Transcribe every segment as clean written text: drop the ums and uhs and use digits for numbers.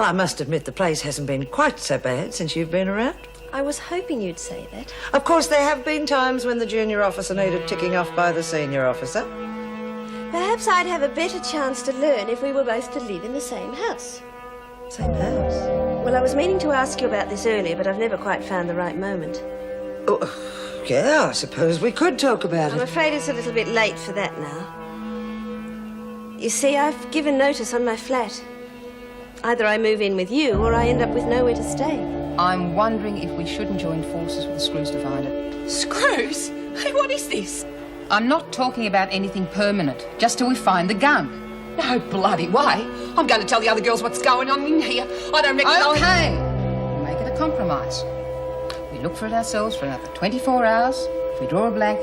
Well, I must admit the place hasn't been quite so bad since you've been around. I was hoping you'd say that. Of course, there have been times when the junior officer needed ticking off by the senior officer. Perhaps I'd have a better chance to learn if we were both to live in the same house. Same house? Well, I was meaning to ask you about this earlier, but I've never quite found the right moment. Oh, yeah, I suppose we could talk about I'm it. afraid it's a little bit late for that now. You see, I've given notice on my flat. Either I move in with you or I end up with nowhere to stay. I'm wondering if we shouldn't join forces with the Screws to find it. Screws? Hey, what is this? I'm not talking about anything permanent, just till we find the gun. No bloody way. I'm going to tell the other girls what's going on in here. I don't reckon Okay. We'll make it a compromise. We look for it ourselves for another 24 hours. If we draw a blank,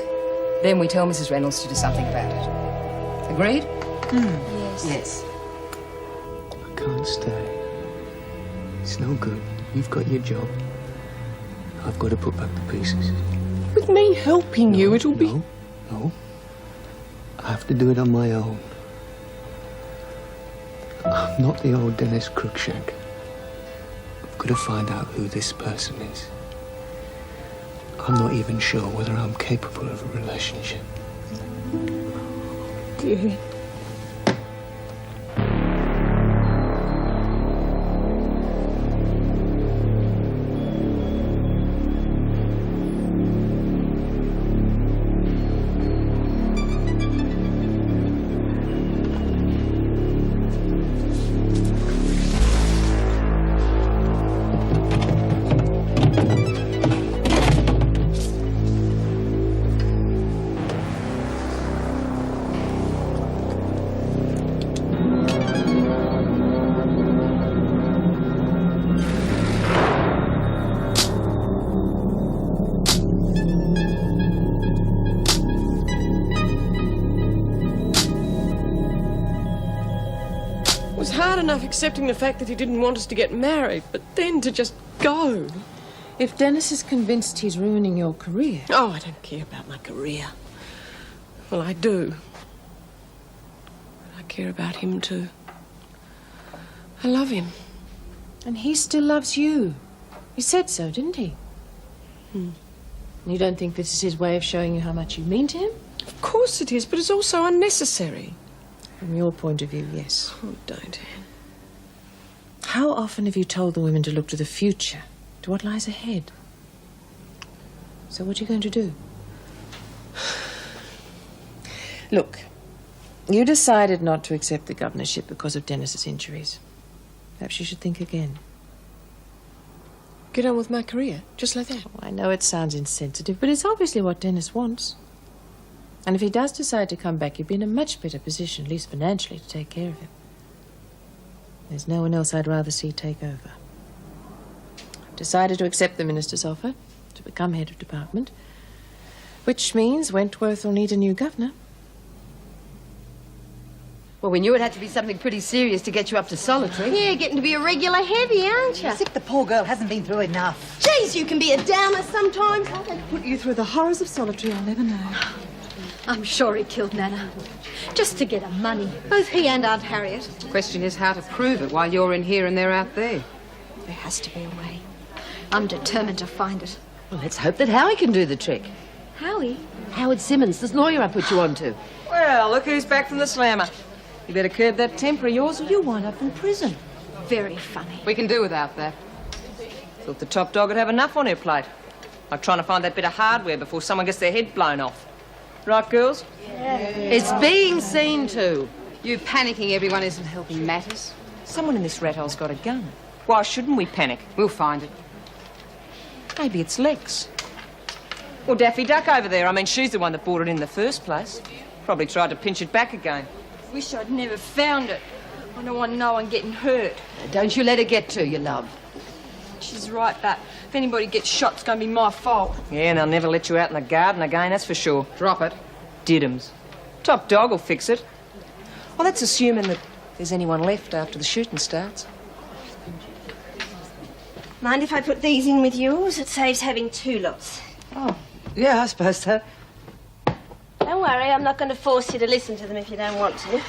then we tell Mrs. Reynolds to do something about it. Agreed? Yes. Yes. I can't stay. It's no good. You've got your job. I've got to put back the pieces. With me helping you, it'll be... No. I have to do it on my own. I'm not the old Dennis Cruikshank. I've got to find out who this person is. I'm not even sure whether I'm capable of a relationship. Dear. It was hard enough accepting the fact that he didn't want us to get married, but then to just go. If Dennis is convinced he's ruining your career... Oh, I don't care about my career. Well, I do. But I care about him too. I love him. And he still loves you. He said so, didn't he? You don't think this is his way of showing you how much you mean to him? Of course it is, but it's also unnecessary. From your point of view, yes. Oh, don't, Anne. How often have you told the women to look to the future, to what lies ahead? So what are you going to do? Look, you decided not to accept the governorship because of Dennis's injuries. Perhaps you should think again. Get on with my career, just like that. I know it sounds insensitive, but it's obviously what Dennis wants. And if he does decide to come back, you'd be in a much better position, at least financially, to take care of him. There's no one else I'd rather see take over. I've decided to accept the minister's offer to become head of department, which means Wentworth will need a new governor. Well, we knew it had to be something pretty serious to get you up to solitary. Yeah, getting to be a regular heavy, aren't you? As if the poor girl hasn't been through enough. Jeez, you can be a downer sometimes. Put you through the horrors of solitary, I'll never know. I'm sure he killed Nana. Just to get her money. Both he and Aunt Harriet. The question is how to prove it while you're in here and they're out there. There has to be a way. I'm determined to find it. Well, let's hope that Howie can do the trick. Howie? Howard Simmons, this lawyer I put you on to. Well, look who's back from the slammer. You better curb that temper of yours or you'll wind up in prison. Very funny. We can do without that. Thought the top dog would have enough on her plate. Like trying to find that bit of hardware before someone gets their head blown off. Right, girls? It's being seen to. You panicking everyone isn't helping matters. Someone in this rat hole's got a gun. Why shouldn't we panic? We'll find it. Maybe it's Lex. Or Daffy Duck over there. I mean, she's the one that bought it in the first place. Probably tried to pinch it back again. Wish I'd never found it. I don't want no one getting hurt. Don't you let her get to you, love. She's right, but if anybody gets shot, it's going to be my fault. Yeah, and they'll never let you out in the garden again, that's for sure. Drop it. Diddums. Top dog will fix it. Well, that's assuming that there's anyone left after the shooting starts. Mind if I put these in with yours? It saves having two lots. Oh, yeah, I suppose so. Don't worry, I'm not going to force you to listen to them if you don't want to.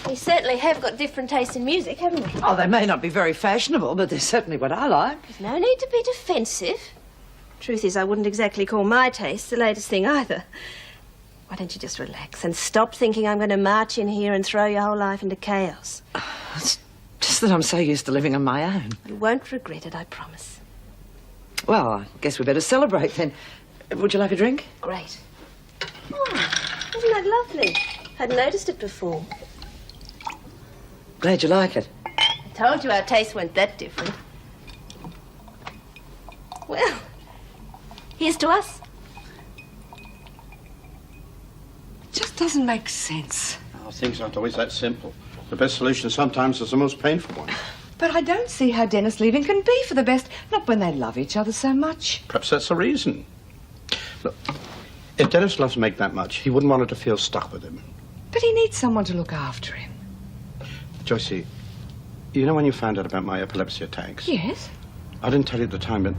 We certainly have got different tastes in music, haven't we? Oh, they may not be very fashionable, but they're certainly what I like. There's no need to be defensive. Truth is, I wouldn't exactly call my taste the latest thing either. Why don't you just relax and stop thinking I'm going to march in here and throw your whole life into chaos? It's just that I'm so used to living on my own. You won't regret it, I promise. Well, I guess we better celebrate then. Would you like a drink? Great. Oh, isn't that lovely? Hadn't noticed it before. Glad you like it. I told you our tastes weren't that different. Well, here's to us. It just doesn't make sense. Oh, things aren't always that simple. The best solution sometimes is the most painful one. But I don't see how Dennis leaving can be for the best, not when they love each other so much. Perhaps that's the reason. Look, if Dennis loves Meg that much, he wouldn't want her to feel stuck with him. But he needs someone to look after him. Joycey, you know when you found out about my epilepsy attacks? Yes. I didn't tell you at the time, but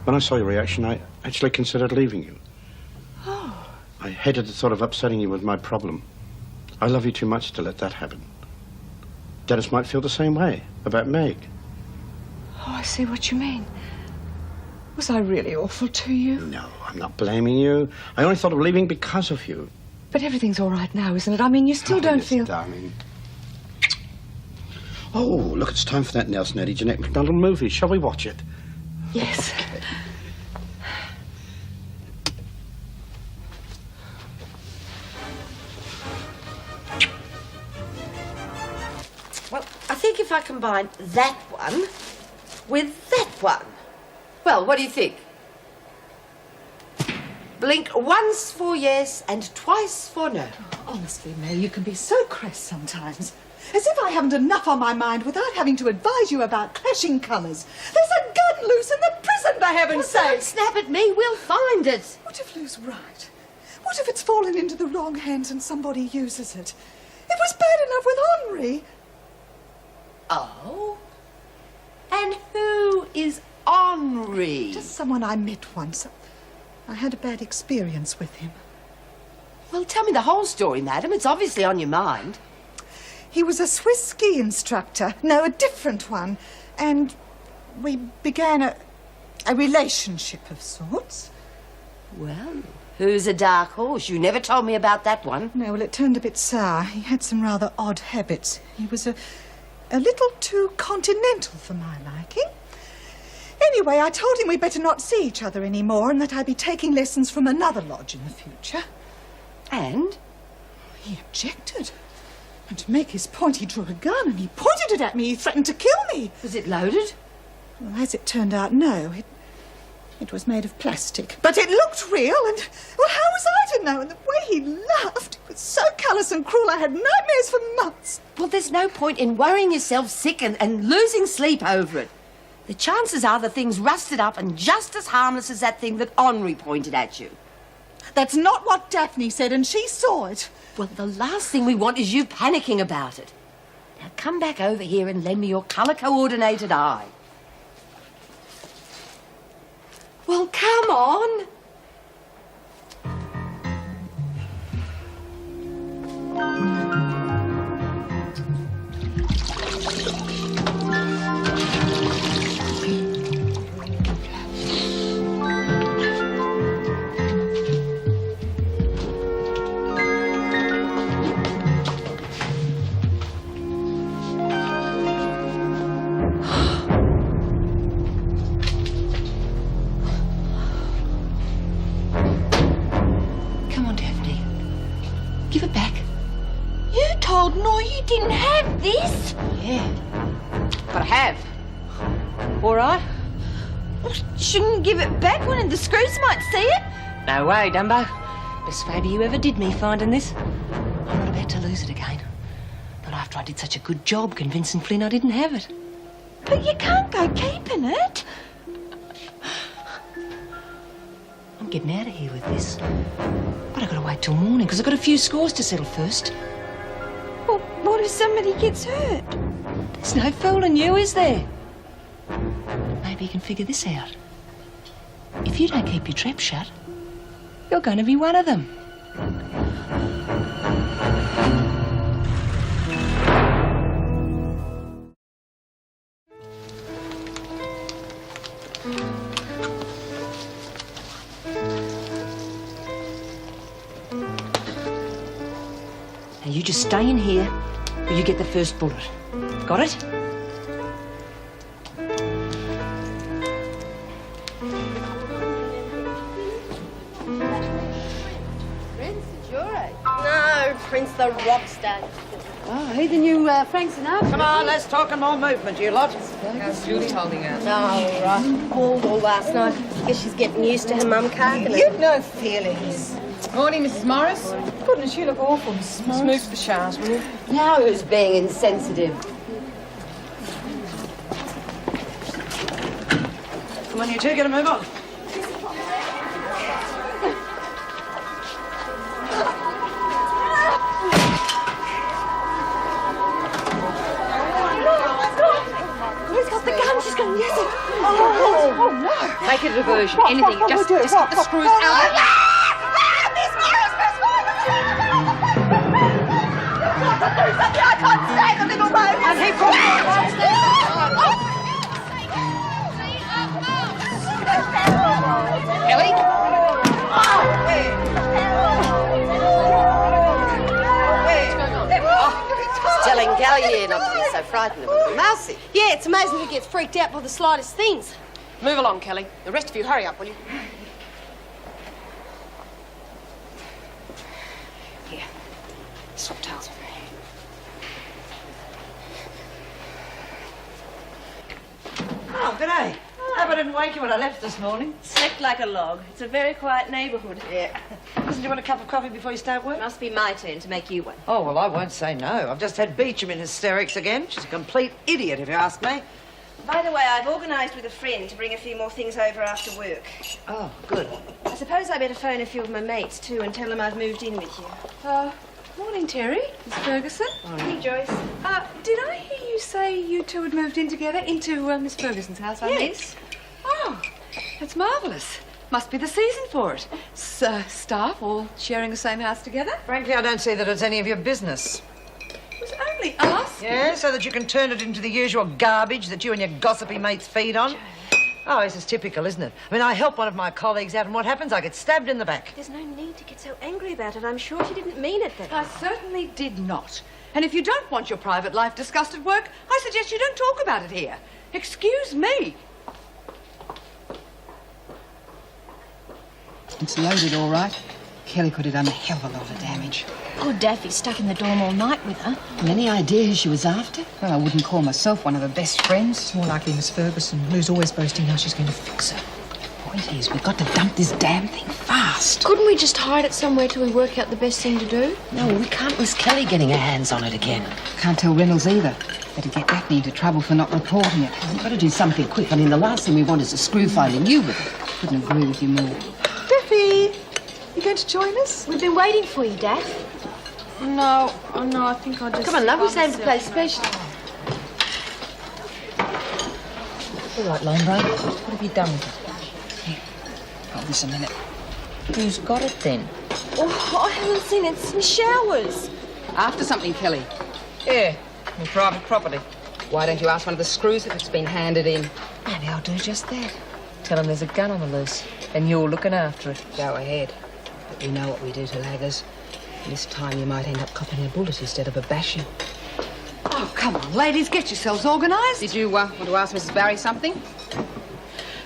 when I saw your reaction, I actually considered leaving you. Oh. I hated the thought of upsetting you with my problem. I love you too much to let that happen. Dennis might feel the same way about Meg. Oh, I see what you mean. Was I really awful to you? No, I'm not blaming you. I only thought of leaving because of you. But everything's all right now, isn't it? I mean, you still don't yes, feel... darling. Oh, look, it's time for that Nelson Eddie Jeanette MacDonald movie. Shall we watch it? Yes. Well, I think if I combine that one with that one. Well, what do you think? Blink once for yes and twice for no. Honestly, May, you can be so crass sometimes. As if I haven't enough on my mind without having to advise you about clashing colours. There's a gun loose in the prison, for heaven's sake! Don't snap at me, we'll find it. What if Lou's right? What if it's fallen into the wrong hands and somebody uses it? It was bad enough with Henri. Oh? And who is Henri? Just someone I met once. I had a bad experience with him. Well, tell me the whole story, madam. It's obviously on your mind. He was a Swiss ski instructor. No, a different one. And we began a relationship of sorts. Well, who's a dark horse? You never told me about that one. No, well, it turned a bit sour. He had some rather odd habits. He was a little too continental for my liking. Anyway, I told him we'd better not see each other anymore and that I'd be taking lessons from another lodge in the future. And? He objected. And to make his point, he drew a gun and he pointed it at me. He threatened to kill me. Was it loaded? Well, as it turned out, no. It was made of plastic. But it looked real and, well, how was I to know? And the way he laughed, it was so callous and cruel, I had nightmares for months. Well, there's no point in worrying yourself sick and losing sleep over it. The chances are the thing's rusted up and just as harmless as that thing that Henri pointed at you. That's not what Daphne said, and she saw it. Well, the last thing we want is you panicking about it. Now, come back over here and lend me your colour-coordinated eye. Well, come on. Give it back. You told Noy you didn't have this? Yeah, but I have. All right? Well, shouldn't give it back when the screws might see it. No way, Dumbo. Best favour you ever did me finding this. I'm not about to lose it again. Not after I did such a good job convincing Flynn I didn't have it. But you can't go keeping it. I'm getting out of here with this. But I've got to wait till morning because I've got a few scores to settle first. Well, what if somebody gets hurt? There's no fooling you, is there? Maybe you can figure this out. If you don't keep your trap shut, you're going to be one of them. just stay in here or you get the first bullet. Got it? No, Prince the rock star. Oh, who the new Frank Sinatra? Come on, let's talk and more movement, you lot. How's Julie holding out? Oh, right. Called all last night. Guess she's getting used to her mum carking her. You've no feelings. Morning, Mrs. Morris. Goodness, you look awful, Mrs. Just move the showers, will you? Now who's being insensitive? Come on, you two, get a move on. Who's got the gun? She's going to use it. Oh, no. Make it a diversion. Anything. Just get the screws out. I can't stay the little road. And he Kelly? Telling Gallier not to be so frightened of little Mousy. Yeah, it's amazing who gets freaked out by the slightest things. Move along, Kelly. The rest of you, hurry up, will you? Here. Swap towels with me. Oh, g'day. Hope I didn't wake you when I left this morning. Slept like a log. It's a very quiet neighbourhood. Yeah. Listen, do you want a cup of coffee before you start work? Must be my turn to make you one. Oh, well, I won't say no. I've just had Beecham in hysterics again. She's a complete idiot, if you ask me. By the way, I've organised with a friend to bring a few more things over after work. Oh, good. I suppose I better phone a few of my mates, too, and tell them I've moved in with you. Morning, Terry. Miss Ferguson. Hey, Joyce. Did I hear you say you two had moved in together into Miss Ferguson's house, I mean? Yes. Oh, that's marvellous. Must be the season for it. Staff all sharing the same house together? Frankly, I don't see that it's any of your business. It was only us. Yeah, so that you can turn it into the usual garbage that you and your gossipy mates feed on. Oh, this is typical, isn't it? I mean, I help one of my colleagues out, and what happens? I get stabbed in the back. There's no need to get so angry about it. I'm sure she didn't mean it that way. I certainly did not. And if you don't want your private life discussed at work, I suggest you don't talk about it here. Excuse me. It's loaded, all right. Kelly could have done a hell of a lot of damage. Poor Daffy stuck in the dorm all night with her. Any idea who she was after? Well, I wouldn't call myself one of her best friends. It's more likely Miss Ferguson, who's always boasting how she's going to fix her. Point is, we've got to dump this damn thing fast. Couldn't we just hide it somewhere till we work out the best thing to do? No, we can't risk Kelly getting her hands on it again. Can't tell Reynolds either. Better get Daphne into trouble for not reporting it. We've got to do something quick. I mean, the last thing we want is a screw finding you with it. Couldn't agree with you more. Daffy, you going to join us? We've been waiting for you, Daff. No, I think I'll just... Come on, love, we saved the place special. All right, Lombre. What have you done with it? Here, hold this a minute. Who's got it, then? Oh, I haven't seen it since showers. After something, Kelly. Yeah, in private property. Why don't you ask one of the screws if it's been handed in? Maybe I'll do just that. Tell them there's a gun on the loose, and you're looking after it. Go ahead. But we know what we do to laggers. This time you might end up copping a bullet instead of a bashing. Oh, come on, ladies, get yourselves organised. Did you want to ask Mrs. Barry something?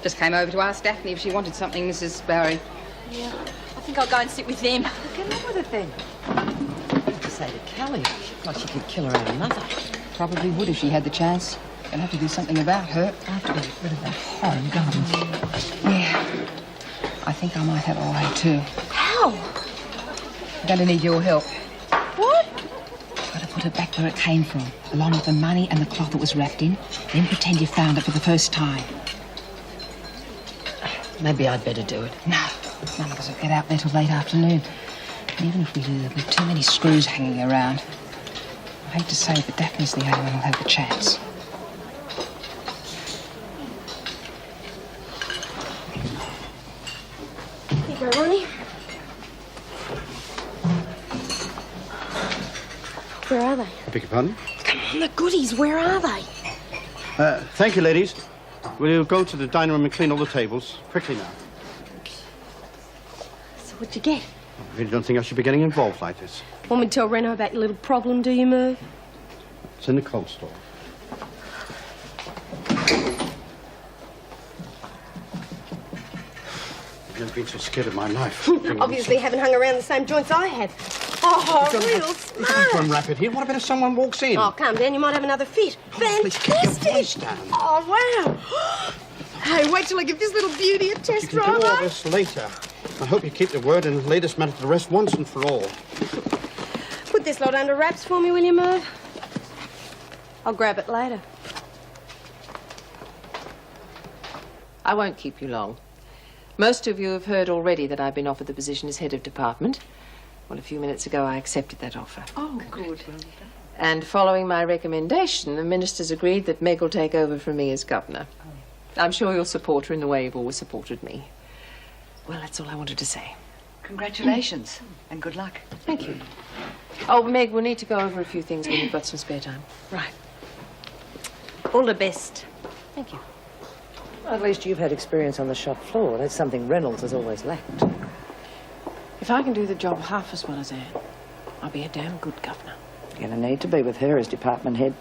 Just came over to ask Daphne if she wanted something, Mrs. Barry. Yeah, I think I'll go and sit with them. Get on with it, then. What to say to Kelly? Like she could kill her own mother. Probably would if she had the chance. Gonna have to do something about her. I have to get rid of that horrid gun. Yeah. I think I might have a way too. How? I'm gonna need your help. What? Gotta put it back where it came from, along with the money and the cloth it was wrapped in. Then pretend you found it for the first time. Maybe I'd better do it. No, none of us will get out there till late afternoon. And even if we do, there'll be too many screws hanging around. I hate to say it, but Daphne's the only one who'll have the chance. Here you go, Ronnie. Where are they? I beg your pardon? Come on, the goodies, where are they? Thank you, ladies. Will you go to the dining room and clean all the tables? Quickly now. So what'd you get? I really don't think I should be getting involved like this. Want me to tell Reno about your little problem, do you, Merv? It's in the cold store. I've never been so scared of my life. Obviously haven't hung around the same joints I have. Oh, real smart. To unwrap it here. What about if someone walks in? Oh, calm down. You might have another fit. Please keep your voice Fantastic. down. Oh, wow. Hey, wait till I give this little beauty a You test can drive. do all this later. I hope you keep your word and lay this matter to rest once and for all. Put this lot under wraps for me, will you, Merv? I'll grab it later. I won't keep you long. Most of you have heard already that I've been offered the position as head of department. Well, a few minutes ago, I accepted that offer. Oh, good. And following my recommendation, the ministers agreed that Meg will take over from me as governor. I'm sure you'll support her in the way you've always supported me. Well, that's all I wanted to say. Congratulations and good luck. Thank you. Oh, Meg, we'll need to go over a few things when you've got some spare time. Right. All the best. Thank you. Well, at least you've had experience on the shop floor. That's something Reynolds has always lacked. If I can do the job half as well as Anne, I'll be a damn good governor. You're going to need to be with her as department head.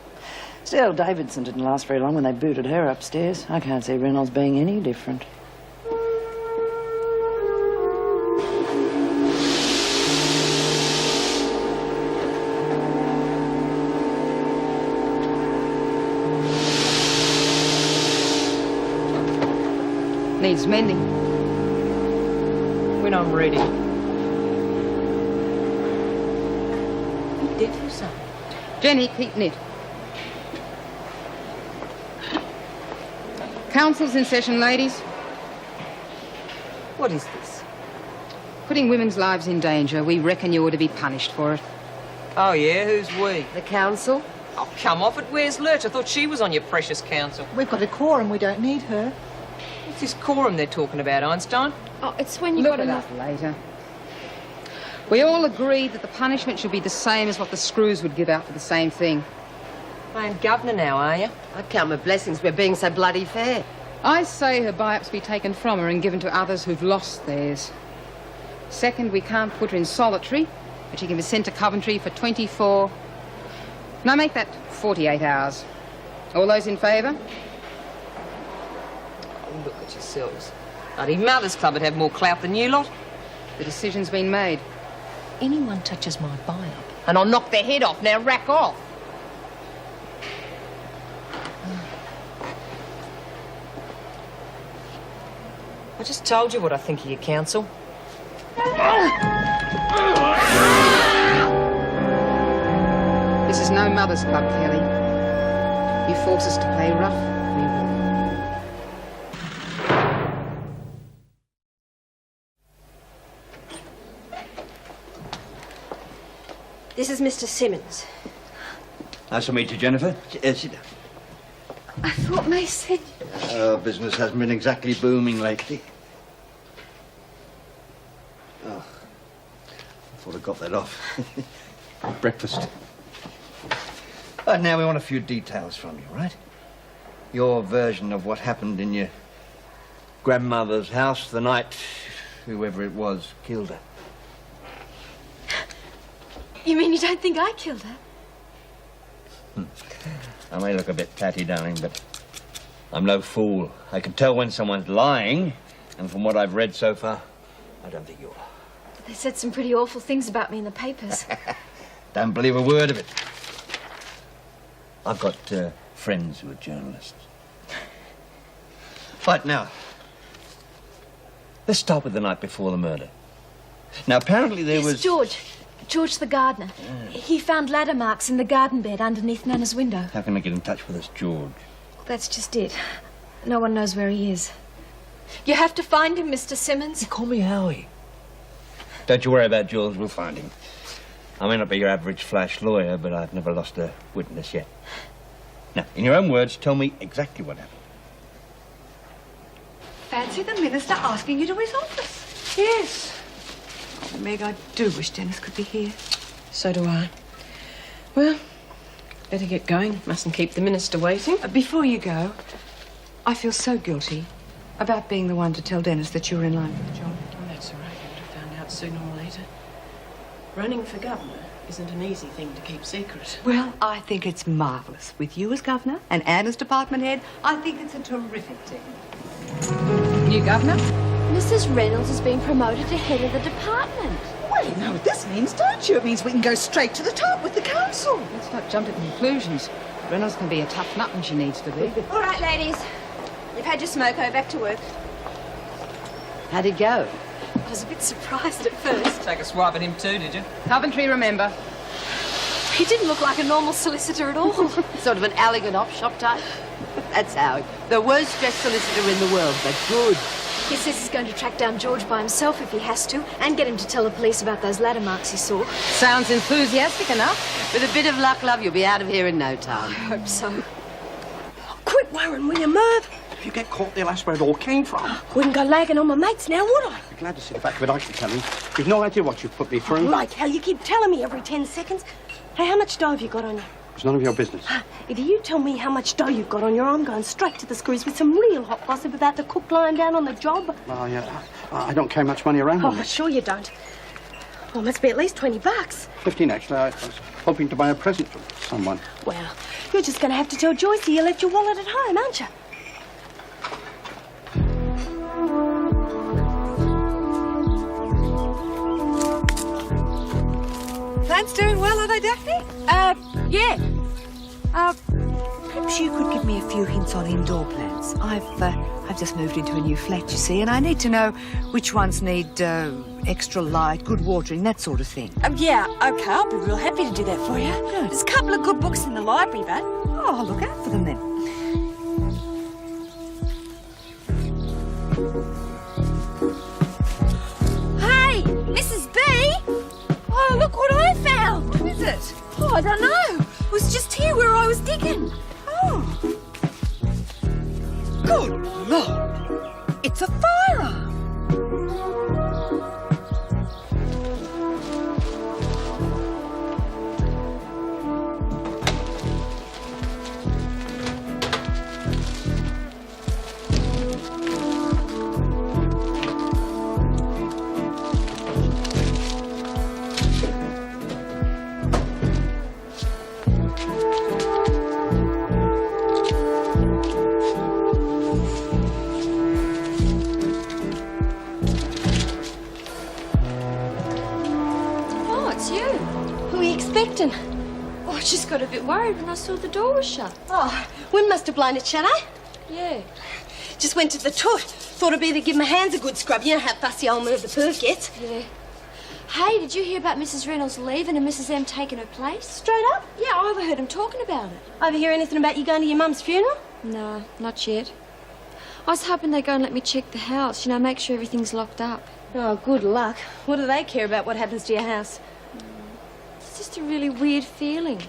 Still, Davidson didn't last very long when they booted her upstairs. I can't see Reynolds being any different. Needs mending. When I'm ready. You did for some. Jenny, keep knit. Council's in session, ladies. What is this? Putting women's lives in danger. We reckon you ought to be punished for it. Oh, yeah? Who's we? The council? Oh, come off it. Where's Lurch? I thought she was on your precious council. We've got a quorum, we don't need her. What's this quorum they're talking about, Einstein? Oh, it's when you've Look got it enough. up later. We all agreed that the punishment should be the same as what the screws would give out for the same thing. Playing governor now, are you? I count my blessings we're being so bloody fair. I say her buy-ups be taken from her and given to others who've lost theirs. Second, we can't put her in solitary, but she can be sent to Coventry for 24... No, make that 48 hours. All those in favour? Oh, look at yourselves. Bloody Mother's Club would have more clout than you lot. The decision's been made. Anyone touches my buy-up, and I'll knock their head off. Now, rack off. I just told you what I think of your council. This is no mother's club, Kelly. You force us to play rough, we will. This is Mr. Simmons. Nice to meet you, Jennifer. Sit down. I thought May said... Business hasn't been exactly booming lately. Oh, I thought I got that off. Breakfast. Right, now we want a few details from you, right? Your version of what happened in your grandmother's house the night whoever it was killed her. You mean you don't think I killed her? I may look a bit tatty, darling, but I'm no fool. I can tell when someone's lying, and from what I've read so far, I don't think you are. They said some pretty awful things about me in the papers. Don't believe a word of it. I've got friends who are journalists. Right, now, let's start with the night before the murder. Now, apparently there was... George the gardener. He found ladder marks in the garden bed underneath Nana's window. How can I get in touch with this George? That's just it. No one knows where he is. You have to find him, Mr. Simmons. You call me Howie. Don't you worry about George, we'll find him. I may not be your average flash lawyer, but I've never lost a witness yet. Now, in your own words, tell me exactly what happened. Fancy the minister asking you to his office. Yes. Oh, Meg, I do wish Dennis could be here. So do I. Well, better get going. Mustn't keep the minister waiting. Before you go, I feel so guilty about being the one to tell Dennis that you're in line for the job. Oh, that's all right. I would have found out sooner or later. Running for governor isn't an easy thing to keep secret. Well, I think it's marvellous. With you as governor and Anne as department head, I think it's a terrific team. New governor? Mrs. Reynolds is being promoted to head of the department. Well, you know what this means, don't you? It means we can go straight to the top with the council. Let's not jump to conclusions. Reynolds can be a tough nut when she needs to be. All right, ladies. You've had your smoko. Back to work. How'd it go? I was a bit surprised at first. Take a swipe at him too, did you? Coventry, remember. He didn't look like a normal solicitor at all. Sort of an elegant op-shop type? That's how. The worst dressed solicitor in the world, but good. He says he's going to track down George by himself if he has to, and get him to tell the police about those ladder marks he saw. Sounds enthusiastic enough. With a bit of luck, love, you'll be out of here in no time. I hope so. Quit worrying, will you, Merv? If you get caught, they'll ask where it all came from. Wouldn't go lagging on my mates now, would I? Be glad to see the back of it, I can tell you. You've no idea what you've put me through. Like hell, you keep telling me every 10 seconds. Hey, how much dough have you got on you? It's none of your business. If you tell me how much dough you've got on you, I'm going straight to the screws with some real hot gossip about the cook lying down on the job. Oh, yeah. I don't carry much money around with me. Oh, sure you don't. Well, must be at least 20 bucks. 15 actually. I was hoping to buy a present for someone. Well, you're just going to have to tell Joycey you left your wallet at home, aren't you? Plants doing well, are they, Daphne? Yeah. Perhaps you could give me a few hints on indoor plants. I've just moved into a new flat, you see, and I need to know which ones need extra light, good watering, that sort of thing. Yeah, OK, I'll be real happy to do that for you. Good. There's a couple of good books in the library, bud. Oh, I'll look out for them then. Hey, Mrs. B! Oh, look what I found! What is it? Oh, I don't know. It was just here where I was digging. Oh. Good Lord! It's a firearm! Oh, I just got a bit worried when I saw the door was shut. Oh, wind must have blown it shut, eh? Yeah. Just went to the toot. Thought it'd be to give my hands a good scrub. You know how fussy old Merv the perk gets. Yeah. Hey, did you hear about Mrs. Reynolds leaving and Mrs. M taking her place? Straight up? Yeah, I overheard him talking about it. Overhear anything about you going to your mum's funeral? No, not yet. I was hoping they'd go and let me check the house, you know, make sure everything's locked up. Oh, good luck. What do they care about what happens to your house? It's just a really weird feeling.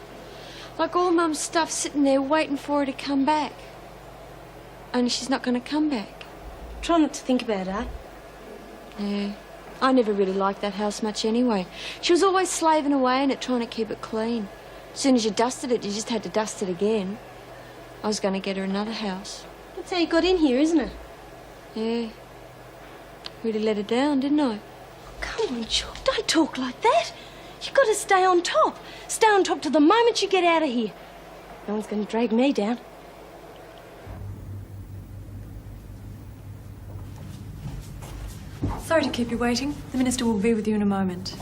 Like all Mum's stuff sitting there waiting for her to come back. Only she's not going to come back. Try not to think about it, eh? Yeah. I never really liked that house much anyway. She was always slaving away in it, trying to keep it clean. As soon as you dusted it, you just had to dust it again. I was going to get her another house. That's how you got in here, isn't it? Yeah. Really let her down, didn't I? Come on, Joe, don't talk like that. You've got to stay on top. Stay on top till the moment you get out of here. No one's going to drag me down. Sorry to keep you waiting. The Minister will be with you in a moment.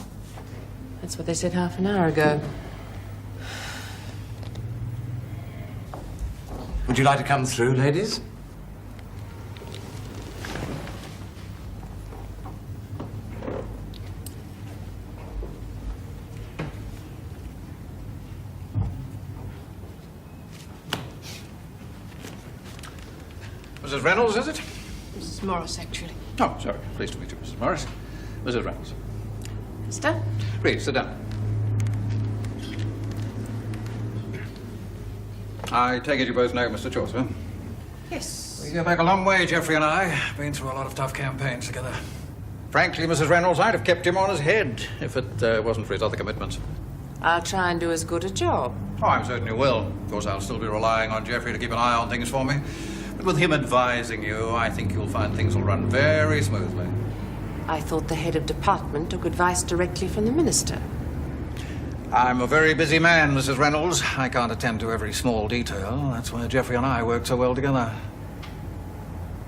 That's what they said half an hour ago. Would you like to come through, ladies? Mrs. Reynolds, is it? Mrs. Morris, actually. Oh, sorry. Pleased to meet you, Mrs. Morris. Mrs. Reynolds. Mister? Please, sit down. I take it you both know Mr. Chaucer? Yes. We go back a long way, Geoffrey and I. Been through a lot of tough campaigns together. Frankly, Mrs. Reynolds, I'd have kept him on his head if it wasn't for his other commitments. I'll try and do as good a job. Oh, I'm certain you will. Of course, I'll still be relying on Geoffrey to keep an eye on things for me. But with him advising you, I think you'll find things will run very smoothly. I thought the head of department took advice directly from the minister. I'm a very busy man, Mrs. Reynolds. I can't attend to every small detail. That's why Geoffrey and I work so well together.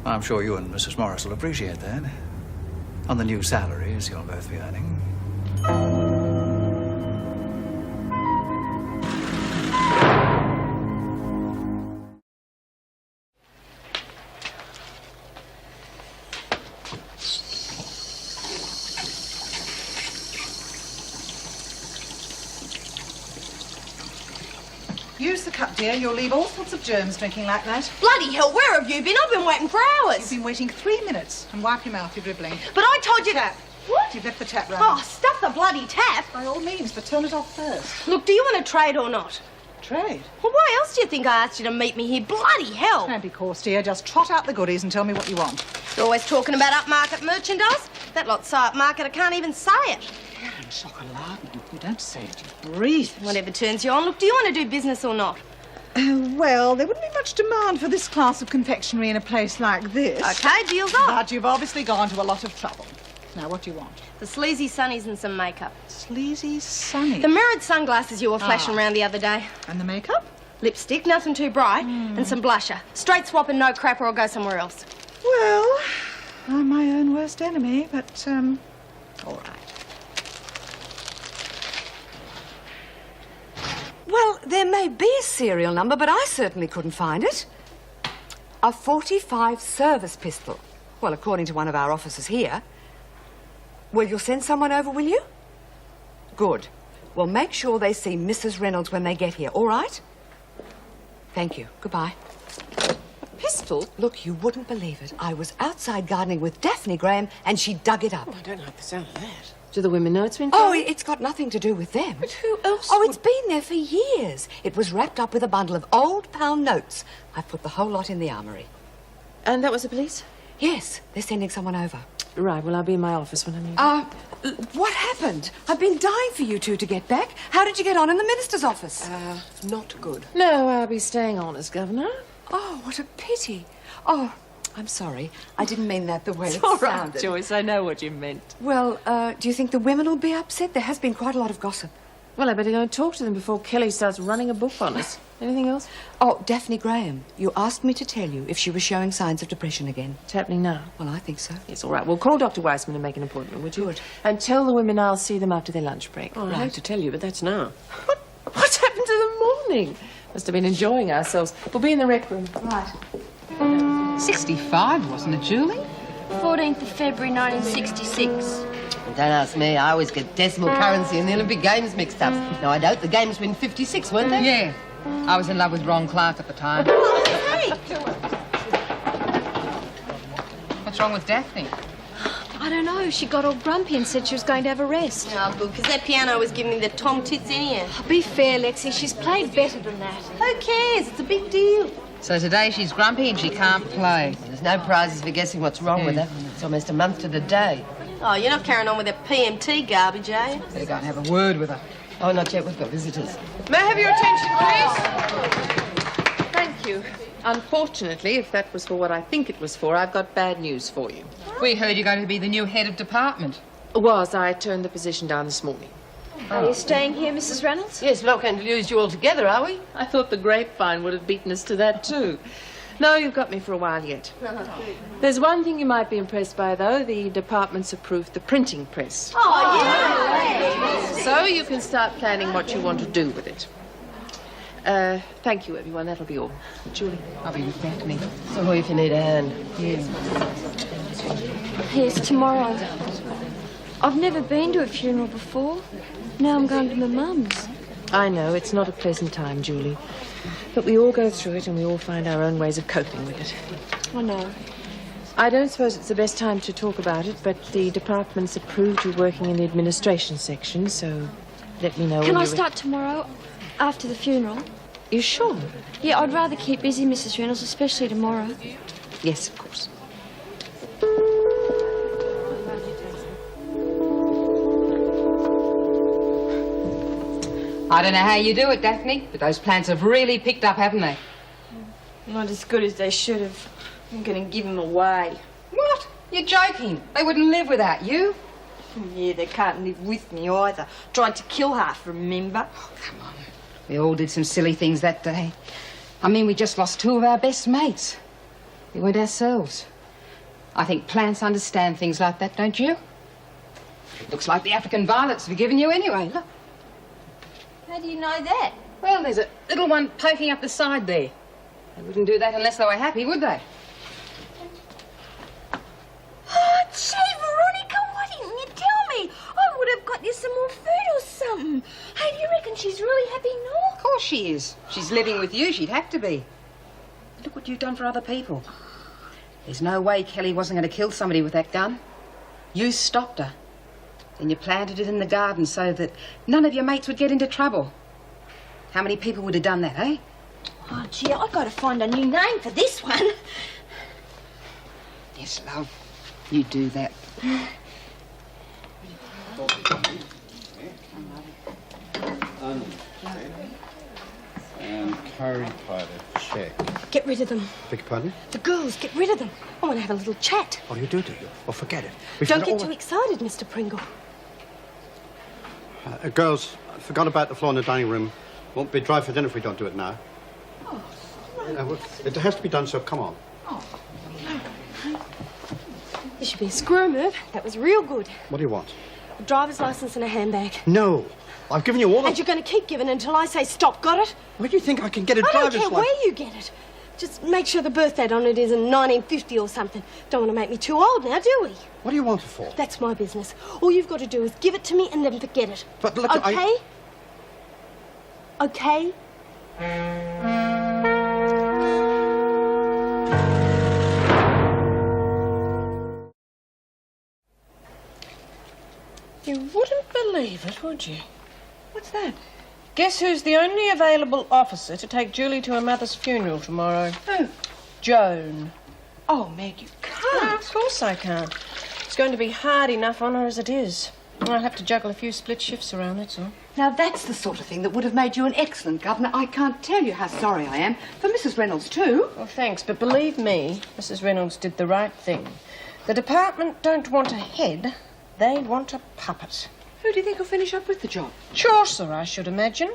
I'm sure you and Mrs. Morris will appreciate that. On the new salaries you'll both be earning. Use the cup, dear. You'll leave all sorts of germs drinking like that. Bloody hell, where have you been? I've been waiting for hours. You've been waiting 3 minutes. And wipe your mouth, you're dribbling. But I told you... Tap. What? You've left the tap running. Oh, stuff the bloody tap. By all means, but turn it off first. Look, do you want to trade or not? Trade? Well, why else do you think I asked you to meet me here? Bloody hell. Don't be coarse, dear. Just trot out the goodies and tell me what you want. You're always talking about upmarket merchandise. That lot's so upmarket I can't even say it. Chocolate. You don't say it. You breathe. Whatever turns you on. Look, do you want to do business or not? Well, there wouldn't be much demand for this class of confectionery in a place like this. Okay, deal's up. But you've obviously gone to a lot of trouble. Now, what do you want? The sleazy sunnies and some makeup. Sleazy sunnies? The mirrored sunglasses you were flashing around the other day. And the makeup? Lipstick, nothing too bright, and some blusher. Straight swap and no crap or I'll go somewhere else. Well, I'm my own worst enemy, but, all right. Well, there may be a serial number, but I certainly couldn't find it. A .45 service pistol. Well, according to one of our officers here. Well, you'll send someone over, will you? Good. Well, make sure they see Mrs. Reynolds when they get here, all right? Thank you. Goodbye. A pistol? Look, you wouldn't believe it. I was outside gardening with Daphne Graham, and she dug it up. Oh, I don't like the sound of that. Do the women know it's been Oh, found? it's got nothing to do with them. But who else Oh, would... it's been there for years. It was wrapped up with a bundle of old pound notes. I've put the whole lot in the armoury. And that was the police? Yes, they're sending someone over. Right, well, I'll be in my office when I'm here. What happened? I've been dying for you two to get back. How did you get on in the minister's office? Not good. No, I'll be staying on as governor. Oh, what a pity. Oh, I'm sorry. I didn't mean that the way It's it all right, sounded. Joyce. I know what you meant. Well, do you think the women will be upset? There has been quite a lot of gossip. Well, I better go and talk to them before Kelly starts running a book on us. Anything else? Oh, Daphne Graham. You asked me to tell you if she was showing signs of depression again. It's happening now. Well, I think so. Yes, all right. Well, call Dr. Weissman and make an appointment, would you? Good. And tell the women I'll see them after their lunch break. Oh, I hate to tell you, but that's now. What's happened to the morning? Must have been enjoying ourselves. We'll be in the rec room. Right. 65, wasn't it, Julie? 14th of February 1966. Don't ask me. I always get decimal currency and the Olympic Games mixed up. No, I don't. The Games were in 56, weren't they? Yeah. I was in love with Ron Clark at the time. Hey! What's wrong with Daphne? I don't know. She got all grumpy and said she was going to have a rest. Oh, good, because that piano was giving me the tom tits anyhow. Be fair, Lexi. She's played better than that. Who cares? It's a big deal. So today she's grumpy and she can't play. There's no prizes for guessing what's wrong with her. It's almost a month to the day. Oh, you're not carrying on with that PMT garbage, are you? Better go and have a word with her. Oh, not yet. We've got visitors. May I have your attention, please? Thank you. Unfortunately, if that was for what I think it was for, I've got bad news for you. We heard you're going to be the new head of department. I turned the position down this morning. Are you staying here, Mrs. Reynolds? Yes, not going to lose you altogether, are we? I thought the grapevine would have beaten us to that, too. No, you've got me for a while yet. There's one thing you might be impressed by, though. The department's approved the printing press. Oh, yeah! So you can start planning what you want to do with it. Thank you, everyone. That'll be all. Julie. I'll be with Daphne. So if you need a hand. Yes, tomorrow. I've never been to a funeral before. Now I'm going to my mum's. I know, it's not a pleasant time, Julie. But we all go through it and we all find our own ways of coping with it. I know. I don't suppose it's the best time to talk about it, but the department's approved you working in the administration section, so let me know when Can I you're start tomorrow, after the funeral? You sure? Yeah, I'd rather keep busy, Mrs. Reynolds, especially tomorrow. Yes, of course. I don't know how you do it, Daphne, but those plants have really picked up, haven't they? Not as good as they should have. I'm going to give them away. What? You're joking. They wouldn't live without you. Yeah, they can't live with me either. Tried to kill half, remember? Oh, come on. We all did some silly things that day. I mean, we just lost 2 of our best mates. We weren't ourselves. I think plants understand things like that, don't you? Looks like the African violets we're giving you anyway. Look. How do you know that? Well, there's a little one poking up the side there. They wouldn't do that unless they were happy, would they? Oh, gee, Veronica, why didn't you tell me? I would have got you some more food or something. Hey, do you reckon she's really happy now? Of course she is. She's living with you. She'd have to be. Look what you've done for other people. There's no way Kelly wasn't going to kill somebody with that gun. You stopped her. Then you planted it in the garden so that none of your mates would get into trouble. How many people would have done that, eh? Oh, gee, I've got to find a new name for this one. Yes, love. You do that. And curry powder, check. Get rid of them. Beg your pardon? The girls, get rid of them. I want to have a little chat. Oh, you do you? Well, forget it. Don't get too excited, Mr. Pringle. Girls, I forgot about the floor in the dining room. Won't be dry for dinner if we don't do it now. Oh, Well, it has to be done, so come on. This should be a screw move. That was real good. What do you want? A driver's license and a handbag. No. I've given you all And you're going to keep giving until I say stop, got it? Where do you think I can get a I driver's don't care license? where you get it. Just make sure the birth date on it is in 1950 or something. Don't want to make me too old now, do we? What do you want it for? That's my business. All you've got to do is give it to me and then forget it. But look, okay? Okay? You wouldn't believe it, would you? What's that? Guess who's the only available officer to take Julie to her mother's funeral tomorrow? Who? Joan. Oh, Meg, you No, can't. of course I can't. It's going to be hard enough on her as it is. I'll have to juggle a few split shifts around, that's all. Now, that's the sort of thing that would have made you an excellent governor. I can't tell you how sorry I am. For Mrs. Reynolds, too. Well, thanks, but believe me, Mrs. Reynolds did the right thing. The department don't want a head, they want a puppet. Who do you think will finish up with the job? Chaucer, I should imagine.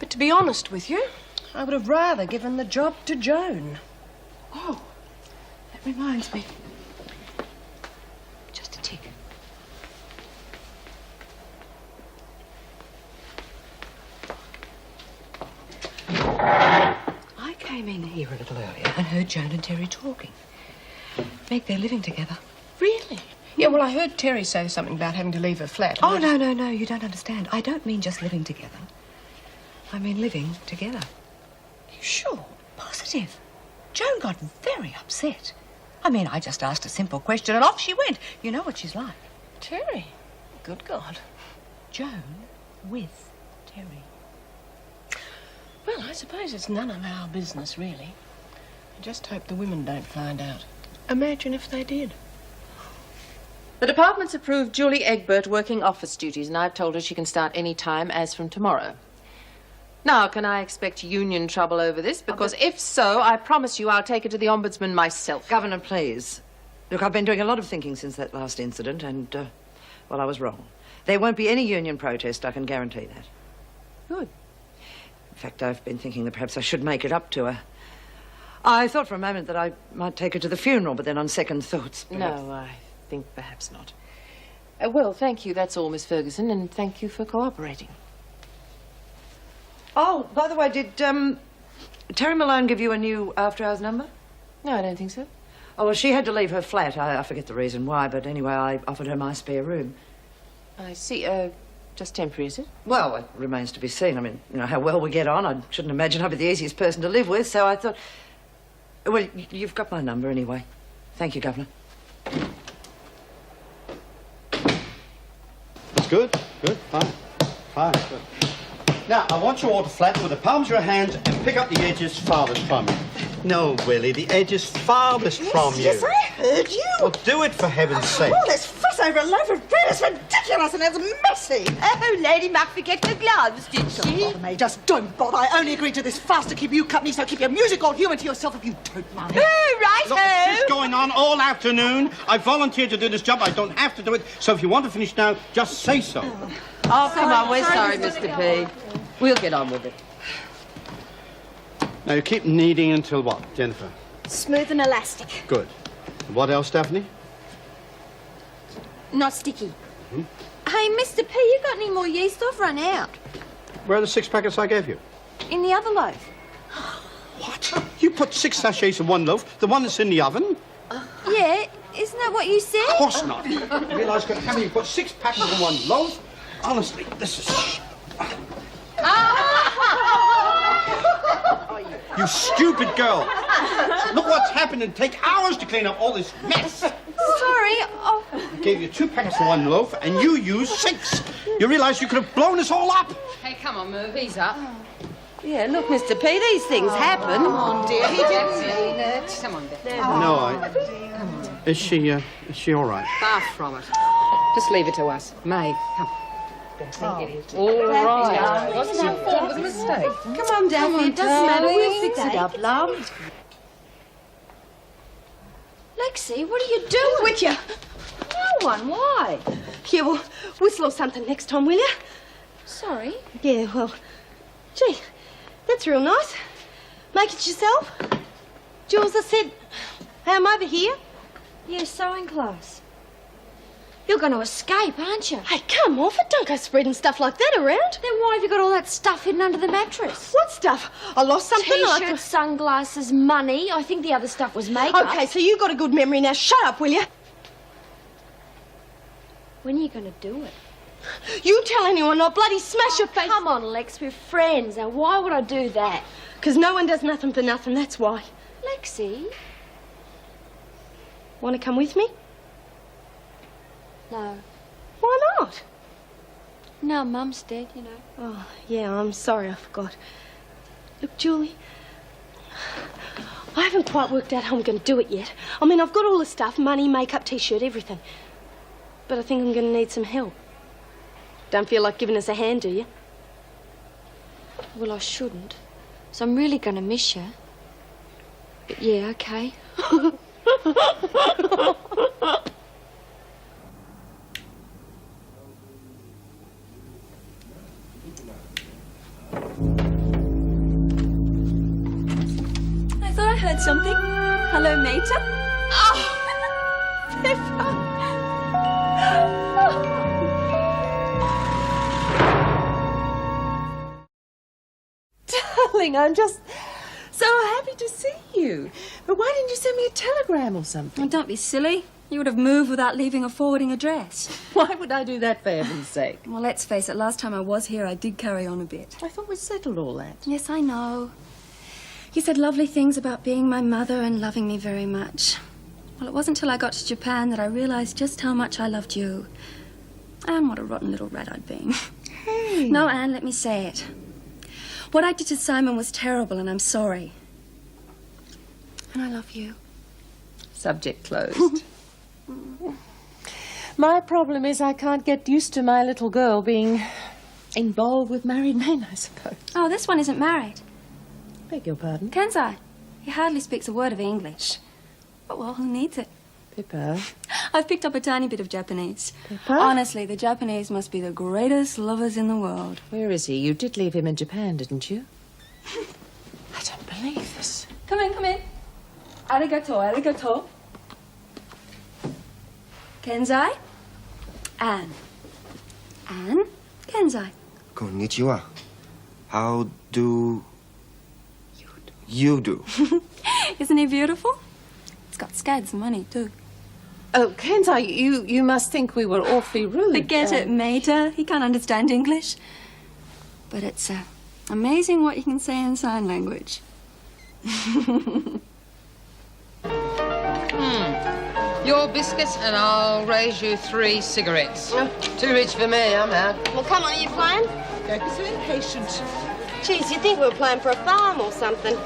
But to be honest with you, I would have rather given the job to Joan. Oh, that reminds me. Just a tick. I came in here a little earlier and heard Joan and Terry talking. Meg, they're living together. Really? Yeah, well, I heard Terry say something about having to leave her flat. Oh, no, you don't understand. I don't mean just living together. I mean living together. You sure? Positive. Joan got very upset. I mean, I just asked a simple question and off she went. You know what she's like. Terry? Good God. Joan with Terry. Well, I suppose it's none of our business, really. I just hope the women don't find out. Imagine if they did. The department's approved Julie Egbert working office duties, and I've told her she can start any time as from tomorrow. Now, can I expect union trouble over this? Because if so, I promise you I'll take it to the Ombudsman myself. Governor, please. Look, I've been doing a lot of thinking since that last incident, and, well, I was wrong. There won't be any union protest, I can guarantee that. Good. In fact, I've been thinking that perhaps I should make it up to her. I thought for a moment that I might take her to the funeral, but then on second thoughts... perhaps... No, I think perhaps not. Well, thank you, that's all, Miss Ferguson, and thank you for cooperating. Oh, by the way, did Terry Malone give you a new after-hours number? No, I don't think so. Oh, well, she had to leave her flat. I forget the reason why, but anyway, I offered her my spare room. I see. Just temporary, is it? Well, it remains to be seen. I mean, you know, how well we get on. I shouldn't imagine I'd be the easiest person to live with, so I thought... Well, you've got my number anyway. Thank you, Governor. Good, fine, good. Now, I want you all to flatten with the palms of your hands and pick up the edges farthest from you. No, Willie, the edge is farthest from you. Yes, I heard you. Well, do it for heaven's sake. All this fuss over a loaf of bread is ridiculous and it's messy. Oh, Lady Muck forget her gloves, did she? Don't bother, May, just don't bother. I only agreed to this fast to keep you company, so keep your music all human to yourself if you don't mind. Oh, Look, right-ho! this is going on all afternoon. I volunteered to do this job. I don't have to do it. So if you want to finish now, just say so. Oh, come on, we're sorry, Mr. P. We'll get on with it. Now, you keep kneading until what, Jennifer? Smooth and elastic. Good. What else, Daphne? Not sticky. Hey, Mr. P, you got any more yeast? I've run out. Where are the 6 packets I gave you? In the other loaf. What? You put 6 sachets in one loaf, the one that's in the oven? Yeah, isn't that what you said? Of course not. You realise how many you put 6 packets in one loaf? Honestly, this is... You stupid girl! Look what's happened. It'd take hours to clean up all this mess. Sorry. Oh. I gave you 2 packets in one loaf, and you used 6. You realise you could have blown us all up? Hey, come on, move. He's up. Yeah, look, Mr. P, these things happen. Come on, dear, he didn't mean it. Come on, Beth. No, Is she all right? Far from it. Just leave it to us. May, come. All right. What's your fault? It was a mistake. Come on, Daphne, it doesn't matter. We'll fix it up, love. Lexi, what are you doing? With you. No one. Why? Yeah, well, whistle or something next time, will you? Sorry. Yeah, well, gee, that's real nice. Make it yourself. Jules, I said, hey, I'm over here. Yeah, sewing class. You're going to escape, aren't you? Hey, come off it. Don't go spreading stuff like that around. Then why have you got all that stuff hidden under the mattress? What stuff? I lost something. T-shirts, sunglasses, money. I think the other stuff was makeup. Okay, so you got a good memory now. Shut up, will you? When are you going to do it? You tell anyone, I'll bloody smash your face. Come on, Lex, we're friends. Now, why would I do that? Because no one does nothing for nothing, that's why. Lexi? Want to come with me? No. Why not? No, Mum's dead, you know. Oh, yeah, I'm sorry, I forgot. Look, Julie, I haven't quite worked out how I'm going to do it yet. I mean, I've got all the stuff, money, makeup, T-shirt, everything. But I think I'm going to need some help. Don't feel like giving us a hand, do you? Well, I shouldn't. So I'm really going to miss you. But yeah, okay. I thought I heard something. Hello, Mater. Oh, Pippa. Darling, I'm just so happy to see you. But why didn't you send me a telegram or something? Oh, don't be silly. You would have moved without leaving a forwarding address. Why would I do that for heaven's sake? Well, let's face it, last time I was here, I did carry on a bit. I thought we settled all that. Yes, I know. You said lovely things about being my mother and loving me very much. Well, it wasn't until I got to Japan that I realized just how much I loved you. And what a rotten little rat I'd been. Hey. No, Anne, let me say it. What I did to Simon was terrible, and I'm sorry. And I love you. Subject closed. My problem is I can't get used to my little girl being involved with married men, I suppose. Oh, this one isn't married. Beg your pardon? Kenzai. He hardly speaks a word of English. But, well, who needs it? Pippa. I've picked up a tiny bit of Japanese. Pippa? Honestly, the Japanese must be the greatest lovers in the world. Where is he? You did leave him in Japan, didn't you? I don't believe this. Come in, come in. Arigato, arigato. Kenzai. Anne. Anne. Kenzai. Konnichiwa. How do you do? Isn't he beautiful? He's got scads and money, too. Oh, Kenzai, you must think we were awfully rude. Forget it, Mater. He can't understand English. But it's amazing what you can say in sign language. Your biscuits, and I'll raise you 3 cigarettes. Too rich for me, I'm out. Well, come on, are you playing? Don't be so impatient. Geez, you'd think we were playing for a farm or something.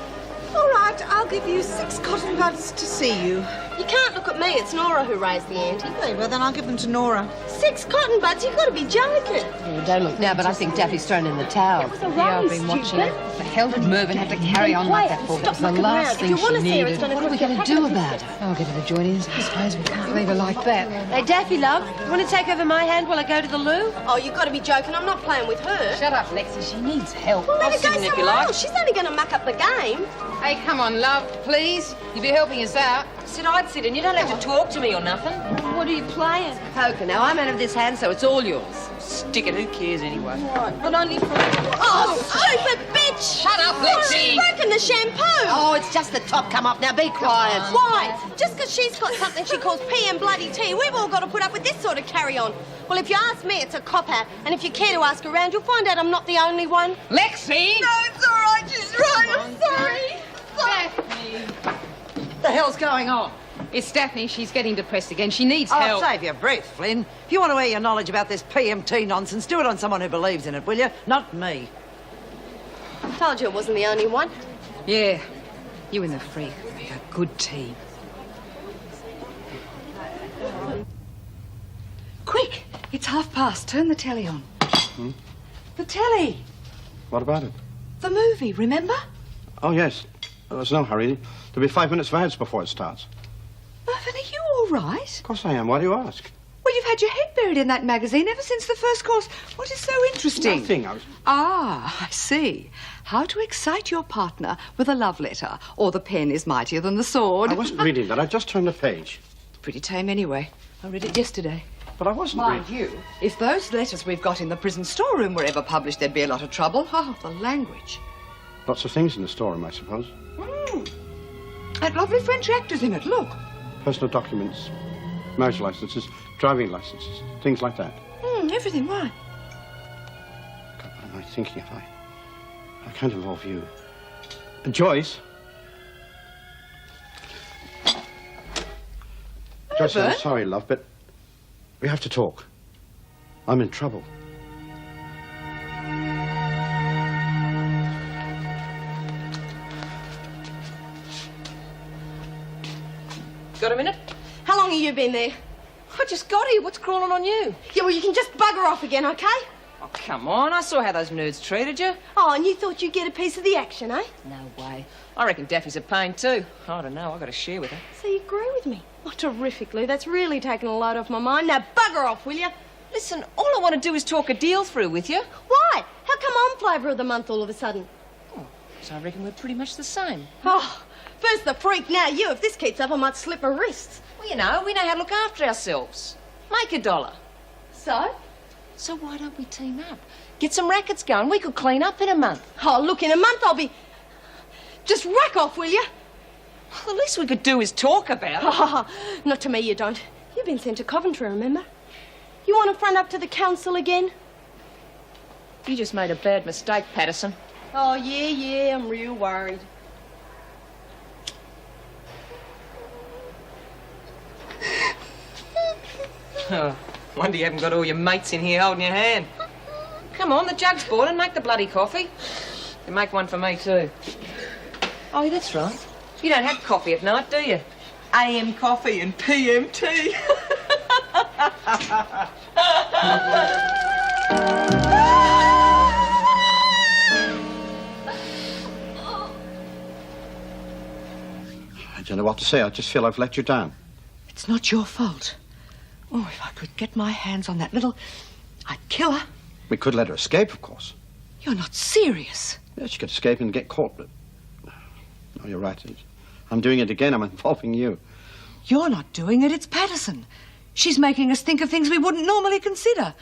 All right, Right, I'll give you 6 cotton buds to see you. You can't look at me. It's Nora who raised the ante. Okay, well, then I'll give them to Nora. 6 cotton buds? You've got to be joking. Don't look now, but I think Daffy's thrown in the towel. Yeah, I've been watching it. What the hell did Mervyn have to carry on like that for? It was the last thing she needed. What are we going to do about it? I'll give her the jointies. I suppose we can't leave her like that. Hey, Daffy, love, you want to take over my hand while I go to the loo? Oh, you've got to be joking. I'm not playing with her. Shut up, Lexi. She needs help. Well, let I'll her go sit in if you somewhere like. else. She's only going to muck up the game. Hey, come on, love, please. You'll be helping us out. Said I'd sit in. You don't have to talk to me or nothing. What are you playing? Poker. Now, I'm out of this hand, so it's all yours. Stick it. Who cares anyway? What? But only for... Oh, stupid bitch! Shut up, Lexi! She's broken the shampoo! Oh, it's just the top come up. Now be quiet. Why? Just because she's got something she calls PM bloody tea, we've all got to put up with this sort of carry-on. Well, if you ask me, it's a cop-out. And if you care to ask around, you'll find out I'm not the only one. Lexi! No, it's all right. She's right. I'm sorry. What the hell's going on? It's Daphne. She's getting depressed again. She needs help. Oh, save your breath, Flynn. If you want to air your knowledge about this PMT nonsense, do it on someone who believes in it, will you? Not me. I told you it wasn't the only one. Yeah, you and the freak make a good team. Quick, it's 1:30. Turn the telly on. The telly. What about it? The movie, remember? Oh, yes. There's no hurry. There'll be 5 minutes of ads before it starts. Mervyn, are you all right? Of course I am. Why do you ask? Well, you've had your head buried in that magazine ever since the first course. What is so interesting? Nothing. I was... Ah, I see. How to excite your partner with a love letter, or the pen is mightier than the sword. I wasn't reading that. I just turned the page. Pretty tame anyway. I read it yesterday. But I wasn't Mind reading. you, if those letters we've got in the prison storeroom were ever published, there'd be a lot of trouble. Oh, the language. Lots of things in the storeroom, I suppose. That lovely French actor's in it, look. Personal documents, marriage licenses, driving licenses, things like that. Everything, why? God, what am I thinking of? I can't involve you. And Joyce? Joyce, I'm sorry, love, but we have to talk. I'm in trouble. Got a minute? How long have you been there? I just got here. What's crawling on you? Yeah, well, you can just bugger off again, OK? Oh, come on. I saw how those nerds treated you. Oh, and you thought you'd get a piece of the action, eh? No way. I reckon Daffy's a pain too. I don't know. I've got to share with her. So you agree with me? Oh, terrifically. That's really taken a load off my mind. Now, bugger off, will you? Listen, all I want to do is talk a deal through with you. Why? How come I'm flavour of the month all of a sudden? Oh, so I reckon we're pretty much the same. Oh, first the freak, now you. If this keeps up, I might slip her wrists. Well, you know, we know how to look after ourselves. Make $1. So? So why don't we team up? Get some rackets going. We could clean up in a month. Oh, look, in a month I'll be... Just rack off, will you? Well, the least we could do is talk about it. Oh, not to me, you don't. You've been sent to Coventry, remember? You want to front up to the council again? You just made a bad mistake, Patterson. Oh, yeah, I'm real worried. Oh, wonder you haven't got all your mates in here holding your hand. Come on, the jug's boiling. Make the bloody coffee. You make one for me, too. Oh, that's right. You don't have coffee at night, do you? AM coffee and PM tea. I don't know what to say. I just feel I've let you down. It's not your fault. Oh, if I could get my hands on that little... I'd kill her. We could let her escape, of course. You're not serious. Yeah, she could escape and get caught, but... No, you're right. I'm doing it again. I'm involving you. You're not doing it, it's Patterson. She's making us think of things we wouldn't normally consider.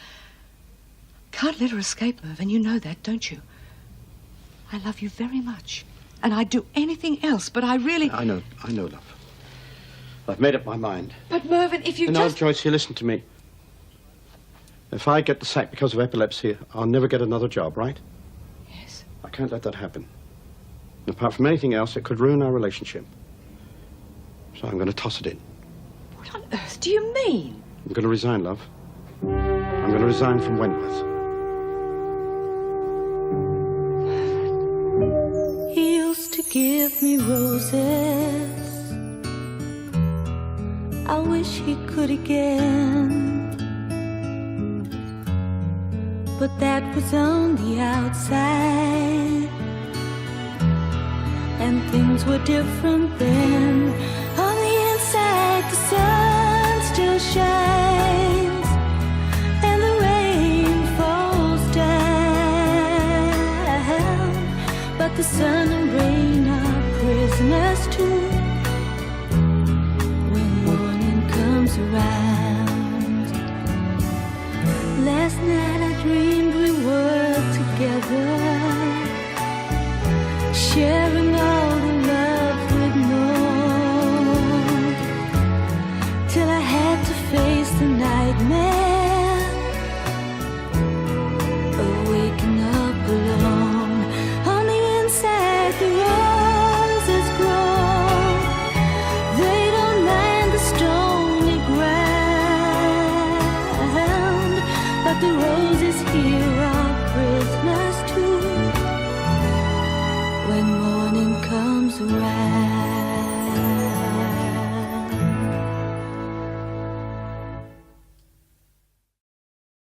Can't let her escape, Mervyn. You know that, don't you? I love you very much. And I'd do anything else, but I really... I know, love. I've made up my mind. But, Mervyn, if you No, just... Joyce, here, listen to me. If I get the sack because of epilepsy, I'll never get another job, right? Yes. I can't let that happen. And apart from anything else, it could ruin our relationship. So I'm going to toss it in. What on earth do you mean? I'm going to resign, love. I'm going to resign from Wentworth. He used to give me roses. I wish he could again, but that was on the outside, and things were different then. On the inside, the sun still shines, and the rain falls down, but the sun and rain